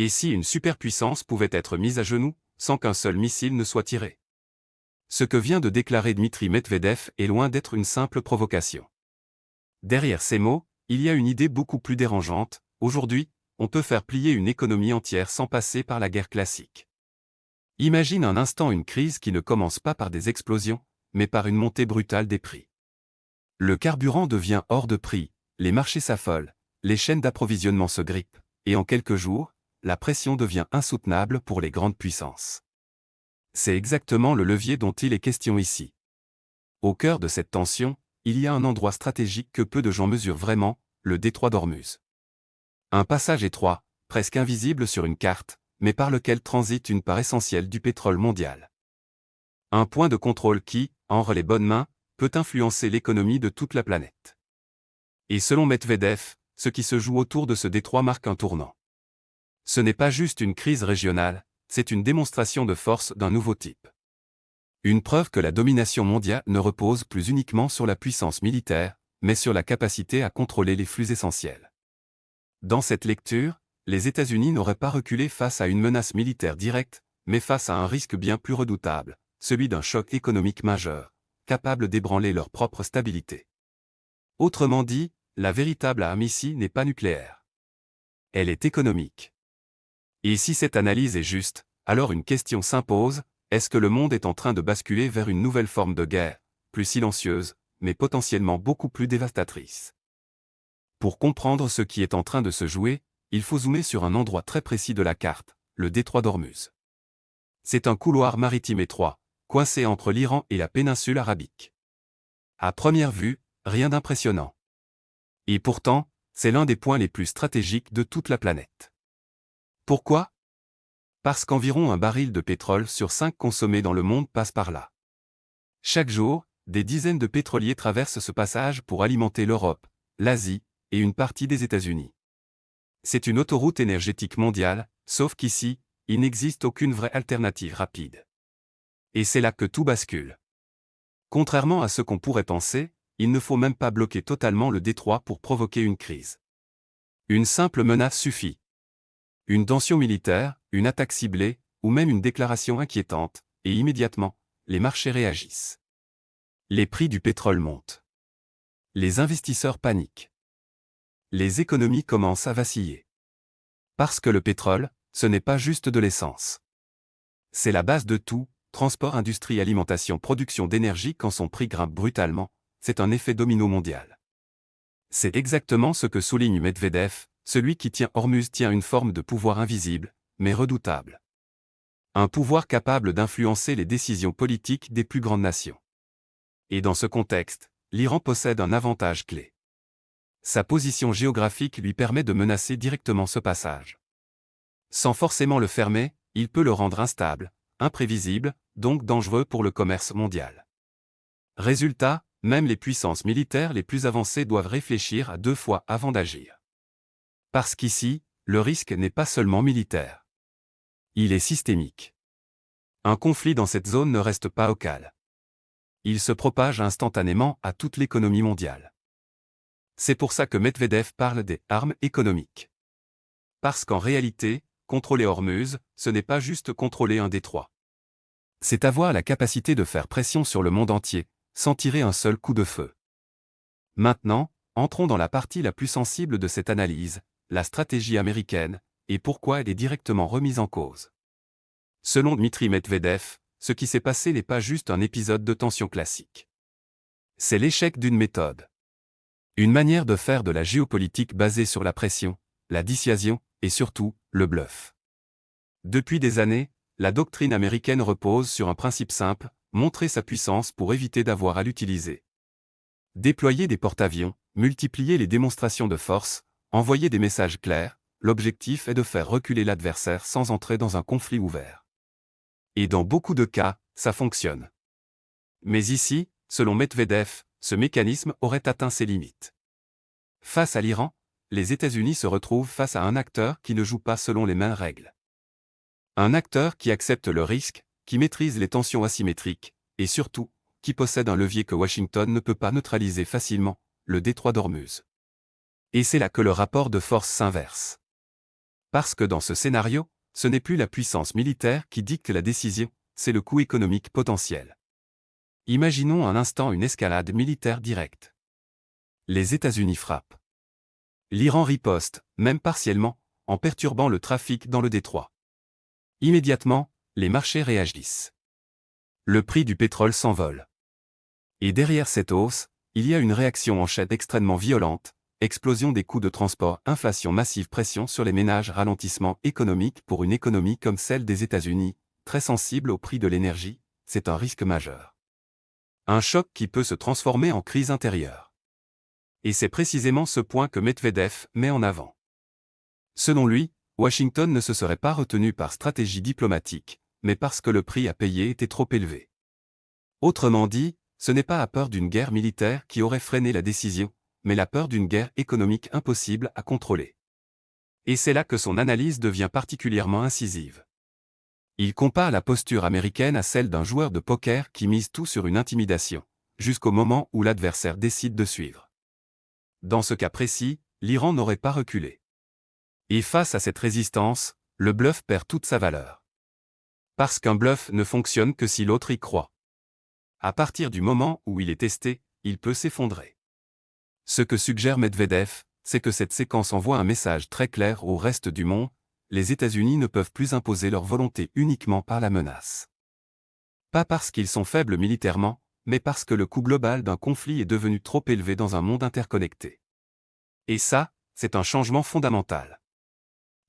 Et si une superpuissance pouvait être mise à genoux, sans qu'un seul missile ne soit tiré? Ce que vient de déclarer Dmitri Medvedev est loin d'être une simple provocation. Derrière ces mots, il y a une idée beaucoup plus dérangeante. Aujourd'hui, on peut faire plier une économie entière sans passer par la guerre classique. Imagine un instant une crise qui ne commence pas par des explosions, mais par une montée brutale des prix. Le carburant devient hors de prix, les marchés s'affolent, les chaînes d'approvisionnement se grippent, et en quelques jours, la pression devient insoutenable pour les grandes puissances. C'est exactement le levier dont il est question ici. Au cœur de cette tension, il y a un endroit stratégique que peu de gens mesurent vraiment, le détroit d'Ormuz. Un passage étroit, presque invisible sur une carte, mais par lequel transite une part essentielle du pétrole mondial. Un point de contrôle qui, entre les bonnes mains, peut influencer l'économie de toute la planète. Et selon Medvedev, ce qui se joue autour de ce détroit marque un tournant. Ce n'est pas juste une crise régionale, c'est une démonstration de force d'un nouveau type. Une preuve que la domination mondiale ne repose plus uniquement sur la puissance militaire, mais sur la capacité à contrôler les flux essentiels. Dans cette lecture, les États-Unis n'auraient pas reculé face à une menace militaire directe, mais face à un risque bien plus redoutable, celui d'un choc économique majeur, capable d'ébranler leur propre stabilité. Autrement dit, la véritable arme ici n'est pas nucléaire. Elle est économique. Et si cette analyse est juste, alors une question s'impose, est-ce que le monde est en train de basculer vers une nouvelle forme de guerre, plus silencieuse, mais potentiellement beaucoup plus dévastatrice? Pour comprendre ce qui est en train de se jouer, il faut zoomer sur un endroit très précis de la carte, le détroit d'Ormuz. C'est un couloir maritime étroit, coincé entre l'Iran et la péninsule arabique. À première vue, rien d'impressionnant. Et pourtant, c'est l'un des points les plus stratégiques de toute la planète. Pourquoi? Parce qu'environ un baril de pétrole sur 5 consommés dans le monde passe par là. Chaque jour, des dizaines de pétroliers traversent ce passage pour alimenter l'Europe, l'Asie et une partie des États-Unis. C'est une autoroute énergétique mondiale, sauf qu'ici, il n'existe aucune vraie alternative rapide. Et c'est là que tout bascule. Contrairement à ce qu'on pourrait penser, il ne faut même pas bloquer totalement le détroit pour provoquer une crise. Une simple menace suffit. Une tension militaire, une attaque ciblée, ou même une déclaration inquiétante, et immédiatement, les marchés réagissent. Les prix du pétrole montent. Les investisseurs paniquent. Les économies commencent à vaciller. Parce que le pétrole, ce n'est pas juste de l'essence. C'est la base de tout, transport, industrie, alimentation, production d'énergie. Quand son prix grimpe brutalement, c'est un effet domino mondial. C'est exactement ce que souligne Medvedev, celui qui tient Ormuz tient une forme de pouvoir invisible, mais redoutable. Un pouvoir capable d'influencer les décisions politiques des plus grandes nations. Et dans ce contexte, l'Iran possède un avantage clé. Sa position géographique lui permet de menacer directement ce passage. Sans forcément le fermer, il peut le rendre instable, imprévisible, donc dangereux pour le commerce mondial. Résultat, même les puissances militaires les plus avancées doivent réfléchir à 2 fois avant d'agir. Parce qu'ici, le risque n'est pas seulement militaire. Il est systémique. Un conflit dans cette zone ne reste pas local. Il se propage instantanément à toute l'économie mondiale. C'est pour ça que Medvedev parle des armes économiques. Parce qu'en réalité, contrôler Ormuz, ce n'est pas juste contrôler un détroit. C'est avoir la capacité de faire pression sur le monde entier, sans tirer un seul coup de feu. Maintenant, entrons dans la partie la plus sensible de cette analyse, la stratégie américaine, et pourquoi elle est directement remise en cause. Selon Dmitri Medvedev, ce qui s'est passé n'est pas juste un épisode de tension classique. C'est l'échec d'une méthode. Une manière de faire de la géopolitique basée sur la pression, la dissuasion, et surtout, le bluff. Depuis des années, la doctrine américaine repose sur un principe simple, montrer sa puissance pour éviter d'avoir à l'utiliser. Déployer des porte-avions, multiplier les démonstrations de force, envoyer des messages clairs, l'objectif est de faire reculer l'adversaire sans entrer dans un conflit ouvert. Et dans beaucoup de cas, ça fonctionne. Mais ici, selon Medvedev, ce mécanisme aurait atteint ses limites. Face à l'Iran, les États-Unis se retrouvent face à un acteur qui ne joue pas selon les mêmes règles. Un acteur qui accepte le risque, qui maîtrise les tensions asymétriques, et surtout, qui possède un levier que Washington ne peut pas neutraliser facilement, le détroit d'Ormuz. Et c'est là que le rapport de force s'inverse. Parce que dans ce scénario, ce n'est plus la puissance militaire qui dicte la décision, c'est le coût économique potentiel. Imaginons un instant une escalade militaire directe. Les États-Unis frappent. L'Iran riposte, même partiellement, en perturbant le trafic dans le détroit. Immédiatement, les marchés réagissent. Le prix du pétrole s'envole. Et derrière cette hausse, il y a une réaction en chaîne extrêmement violente, explosion des coûts de transport, inflation massive, pression sur les ménages, ralentissement économique pour une économie comme celle des États-Unis, très sensible au prix de l'énergie, c'est un risque majeur. Un choc qui peut se transformer en crise intérieure. Et c'est précisément ce point que Medvedev met en avant. Selon lui, Washington ne se serait pas retenu par stratégie diplomatique, mais parce que le prix à payer était trop élevé. Autrement dit, ce n'est pas la peur d'une guerre militaire qui aurait freiné la décision, mais la peur d'une guerre économique impossible à contrôler. Et c'est là que son analyse devient particulièrement incisive. Il compare la posture américaine à celle d'un joueur de poker qui mise tout sur une intimidation, jusqu'au moment où l'adversaire décide de suivre. Dans ce cas précis, l'Iran n'aurait pas reculé. Et face à cette résistance, le bluff perd toute sa valeur. Parce qu'un bluff ne fonctionne que si l'autre y croit. À partir du moment où il est testé, il peut s'effondrer. Ce que suggère Medvedev, c'est que cette séquence envoie un message très clair au reste du monde: les États-Unis ne peuvent plus imposer leur volonté uniquement par la menace. Pas parce qu'ils sont faibles militairement, mais parce que le coût global d'un conflit est devenu trop élevé dans un monde interconnecté. Et ça, c'est un changement fondamental.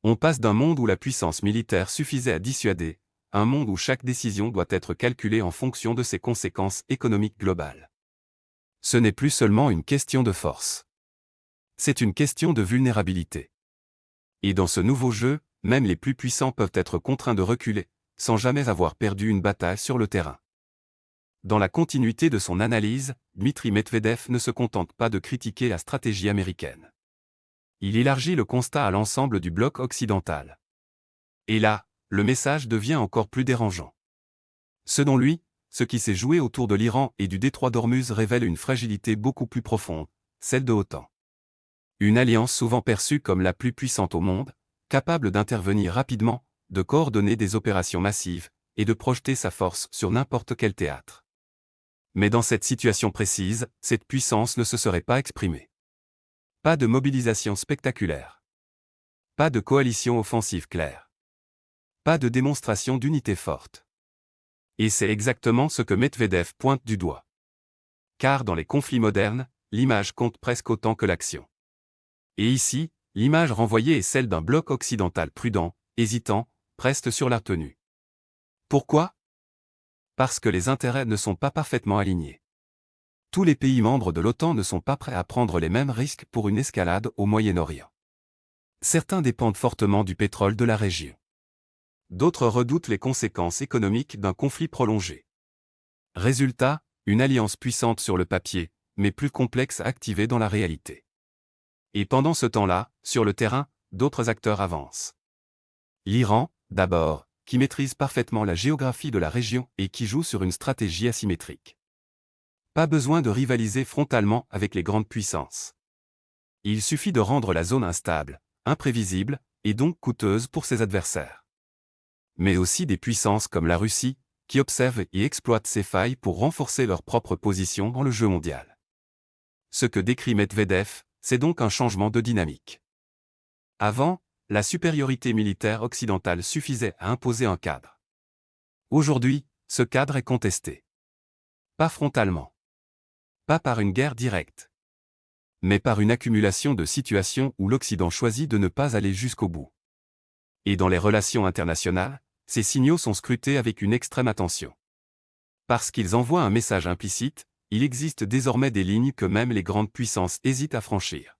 On passe d'un monde où la puissance militaire suffisait à dissuader, à un monde où chaque décision doit être calculée en fonction de ses conséquences économiques globales. Ce n'est plus seulement une question de force. C'est une question de vulnérabilité. Et dans ce nouveau jeu, même les plus puissants peuvent être contraints de reculer, sans jamais avoir perdu une bataille sur le terrain. Dans la continuité de son analyse, Dmitri Medvedev ne se contente pas de critiquer la stratégie américaine. Il élargit le constat à l'ensemble du bloc occidental. Et là, le message devient encore plus dérangeant. Selon lui, ce qui s'est joué autour de l'Iran et du détroit d'Ormuz révèle une fragilité beaucoup plus profonde, celle de l'OTAN. Une alliance souvent perçue comme la plus puissante au monde, capable d'intervenir rapidement, de coordonner des opérations massives, et de projeter sa force sur n'importe quel théâtre. Mais dans cette situation précise, cette puissance ne se serait pas exprimée. Pas de mobilisation spectaculaire. Pas de coalition offensive claire. Pas de démonstration d'unité forte. Et c'est exactement ce que Medvedev pointe du doigt. Car dans les conflits modernes, l'image compte presque autant que l'action. Et ici, l'image renvoyée est celle d'un bloc occidental prudent, hésitant, presque sur la retenue. Pourquoi ? Parce que les intérêts ne sont pas parfaitement alignés. Tous les pays membres de l'OTAN ne sont pas prêts à prendre les mêmes risques pour une escalade au Moyen-Orient. Certains dépendent fortement du pétrole de la région. D'autres redoutent les conséquences économiques d'un conflit prolongé. Résultat, une alliance puissante sur le papier, mais plus complexe à activer dans la réalité. Et pendant ce temps-là, sur le terrain, d'autres acteurs avancent. L'Iran, d'abord, qui maîtrise parfaitement la géographie de la région et qui joue sur une stratégie asymétrique. Pas besoin de rivaliser frontalement avec les grandes puissances. Il suffit de rendre la zone instable, imprévisible, et donc coûteuse pour ses adversaires. Mais aussi des puissances comme la Russie, qui observent et exploitent ces failles pour renforcer leur propre position dans le jeu mondial. Ce que décrit Medvedev, c'est donc un changement de dynamique. Avant, la supériorité militaire occidentale suffisait à imposer un cadre. Aujourd'hui, ce cadre est contesté. Pas frontalement. Pas par une guerre directe. Mais par une accumulation de situations où l'Occident choisit de ne pas aller jusqu'au bout. Et dans les relations internationales, ces signaux sont scrutés avec une extrême attention. Parce qu'ils envoient un message implicite, il existe désormais des lignes que même les grandes puissances hésitent à franchir.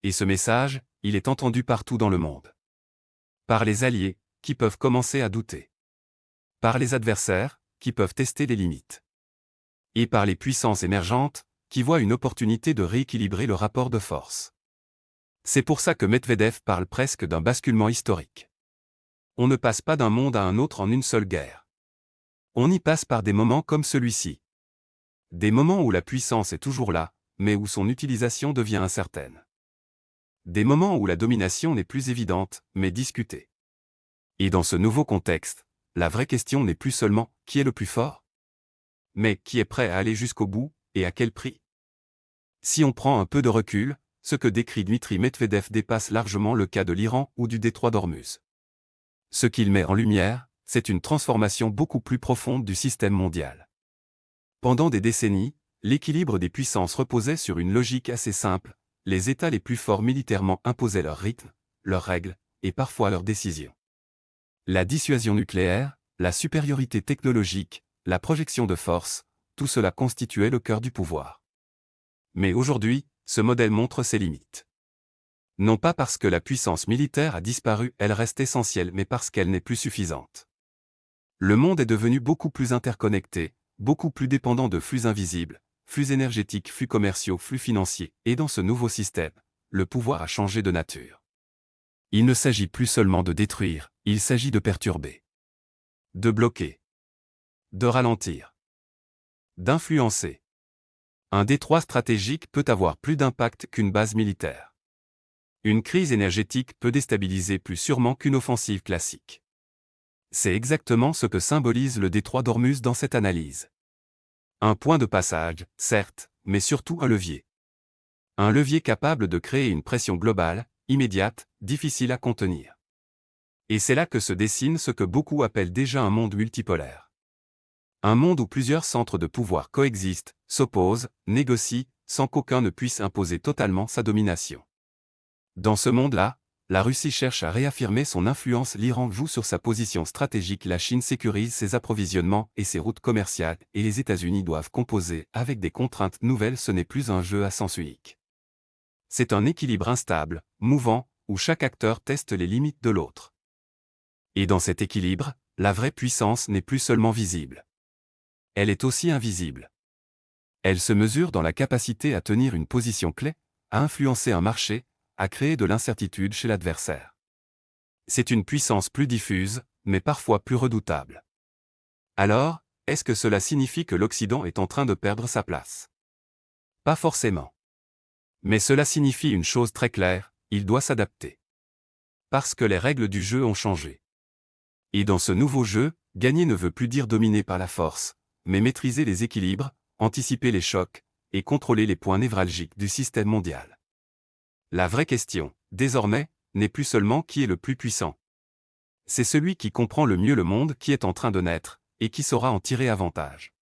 Et ce message, il est entendu partout dans le monde. Par les alliés, qui peuvent commencer à douter. Par les adversaires, qui peuvent tester les limites. Et par les puissances émergentes, qui voient une opportunité de rééquilibrer le rapport de force. C'est pour ça que Medvedev parle presque d'un basculement historique. On ne passe pas d'un monde à un autre en une seule guerre. On y passe par des moments comme celui-ci. Des moments où la puissance est toujours là, mais où son utilisation devient incertaine. Des moments où la domination n'est plus évidente, mais discutée. Et dans ce nouveau contexte, la vraie question n'est plus seulement qui est le plus fort, mais qui est prêt à aller jusqu'au bout, et à quel prix. Si on prend un peu de recul, ce que décrit Dmitri Medvedev dépasse largement le cas de l'Iran ou du détroit d'Ormuz. Ce qu'il met en lumière, c'est une transformation beaucoup plus profonde du système mondial. Pendant des décennies, l'équilibre des puissances reposait sur une logique assez simple: les États les plus forts militairement imposaient leur rythme, leurs règles, et parfois leurs décisions. La dissuasion nucléaire, la supériorité technologique, la projection de force, tout cela constituait le cœur du pouvoir. Mais aujourd'hui, ce modèle montre ses limites. Non pas parce que la puissance militaire a disparu, elle reste essentielle, mais parce qu'elle n'est plus suffisante. Le monde est devenu beaucoup plus interconnecté, beaucoup plus dépendant de flux invisibles, flux énergétiques, flux commerciaux, flux financiers, et dans ce nouveau système, le pouvoir a changé de nature. Il ne s'agit plus seulement de détruire, il s'agit de perturber, de bloquer, de ralentir, d'influencer. Un détroit stratégique peut avoir plus d'impact qu'une base militaire. Une crise énergétique peut déstabiliser plus sûrement qu'une offensive classique. C'est exactement ce que symbolise le détroit d'Ormuz dans cette analyse. Un point de passage, certes, mais surtout un levier. Un levier capable de créer une pression globale, immédiate, difficile à contenir. Et c'est là que se dessine ce que beaucoup appellent déjà un monde multipolaire. Un monde où plusieurs centres de pouvoir coexistent, s'opposent, négocient, sans qu'aucun ne puisse imposer totalement sa domination. Dans ce monde-là, la Russie cherche à réaffirmer son influence, l'Iran joue sur sa position stratégique, la Chine sécurise ses approvisionnements et ses routes commerciales, et les États-Unis doivent composer avec des contraintes nouvelles. Ce n'est plus un jeu à sens unique. C'est un équilibre instable, mouvant, où chaque acteur teste les limites de l'autre. Et dans cet équilibre, la vraie puissance n'est plus seulement visible. Elle est aussi invisible. Elle se mesure dans la capacité à tenir une position clé, à influencer un marché, à créer de l'incertitude chez l'adversaire. C'est une puissance plus diffuse, mais parfois plus redoutable. Alors, est-ce que cela signifie que l'Occident est en train de perdre sa place? Pas forcément. Mais cela signifie une chose très claire: il doit s'adapter. Parce que les règles du jeu ont changé. Et dans ce nouveau jeu, gagner ne veut plus dire dominer par la force, mais maîtriser les équilibres, anticiper les chocs, et contrôler les points névralgiques du système mondial. La vraie question, désormais, n'est plus seulement qui est le plus puissant. C'est celui qui comprend le mieux le monde qui est en train de naître, et qui saura en tirer avantage.